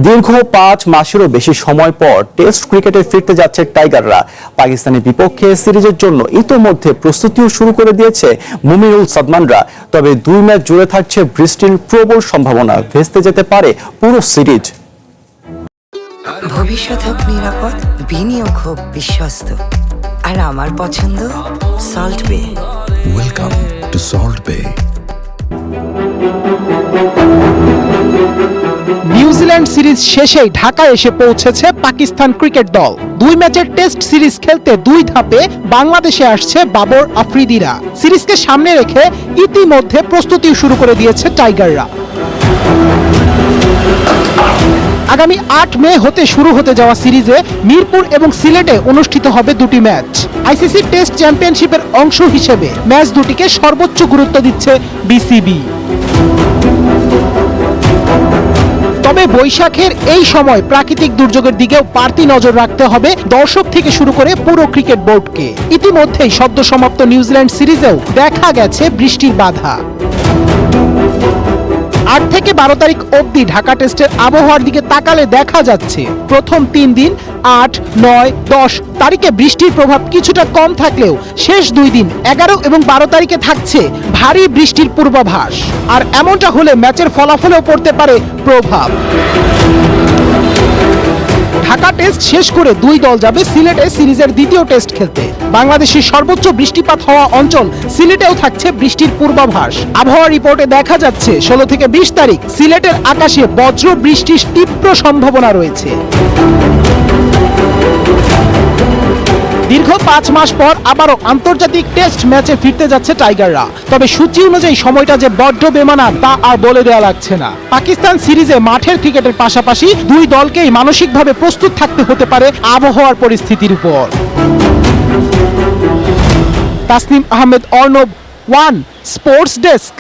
দীর্ঘ 5 মাসেরও বেশি সময় পর টেস্ট ক্রিকেটে ফিরতে যাচ্ছে টাইগাররা। পাকিস্তানের বিপক্ষে সিরিজের জন্য ইতোমধ্যে প্রস্তুতিও শুরু করে দিয়েছে মুমিনুল সাদমানরা। তবে 2 ম্যাচ জুড়ে থাকছে বৃষ্টির প্রবল সম্ভাবনা, ভেস্তে যেতে পারে পুরো সিরিজ। ভবিষ্যৎ হোক নিরাপদ, বিনিয়োগ হোক বিশ্বস্ত, আর আমার পছন্দ সল্ট বে। ওয়েলকাম টু সল্ট বে। নিউজিল্যান্ড সিরিজ শেষেই ঢাকায় এসে পৌঁছেছে পাকিস্তান ক্রিকেট দল। 2 ম্যাচের টেস্ট সিরিজ খেলতে 2 ধাপে বাংলাদেশে আসছে বাবর আফ্রিদিরা। সিরিজকে সামনে রেখে ইতিমধ্যে প্রস্তুতি শুরু করে দিয়েছে টাইগাররা। আগামী 8 মে হতে শুরু হতে যাওয়া সিরিজে মিরপুর এবং সিলেটে অনুষ্ঠিত হবে 2টি ম্যাচ। আইসিসি টেস্ট চ্যাম্পিয়নশিপের অংশ হিসেবে ম্যাচ দুটিকে সর্বোচ্চ গুরুত্ব দিচ্ছে বিসিবি। তবে বৈশাখের এই সময় প্রাকৃতিক দুর্যোগের দিকেও বাড়তি নজর রাখতে হবে দর্শক থেকে শুরু করে পুরো ক্রিকেট বোর্ডকে। ইতিমধ্যেই সদ্য সমাপ্ত নিউজিল্যান্ড সিরিজেও দেখা গেছে বৃষ্টির বাধা। 8 থেকে 12 তারিখ অবধি ঢাকা টেস্টের আবহাওয়ার দিকে তাকালে দেখা যাচ্ছে প্রথম 3 দিন 8, 9, 10 তারিখে বৃষ্টির প্রভাব কিছুটা কম থাকলেও শেষ 2 দিন 11 এবং 12 তারিখে থাকছে ভারী বৃষ্টির পূর্বাভাস। আর এমনটা হলে ম্যাচের ফলাফলেও পড়তে পারে প্রভাব। ঢাকা টেস্ট শেষ করে 2 দল যাবে সিলেটে সিরিজের দ্বিতীয় টেস্ট খেলতে। বাংলাদেশের সর্বোচ্চ বৃষ্টিপাত হওয়া অঞ্চল সিলেটেও থাকছে বৃষ্টির পূর্বাভাস। আবহাওয়া রিপোর্টে দেখা যাচ্ছে 16 থেকে 20 তারিখ সিলেটের আকাশে বজ্র বৃষ্টির তীব্র সম্ভাবনা রয়েছে। দীর্ঘ 5 মাস পর আবারও আন্তর্জাতিক টেস্ট ম্যাচে ফিরতে যাচ্ছে টাইগাররা। তবে সূচি অনুযায়ী সময়টা যে বড্ড বেমানান তা আর বলে দেওয়া লাগছে না। পাকিস্তান সিরিজে মাঠের ক্রিকেটের পাশাপাশি 2 দলকেই মানসিকভাবে প্রস্তুত থাকতে হতে পারে আবহাওয়ার পরিস্থিতির উপর। Tasnim Ahmed Arnab, one sports desk.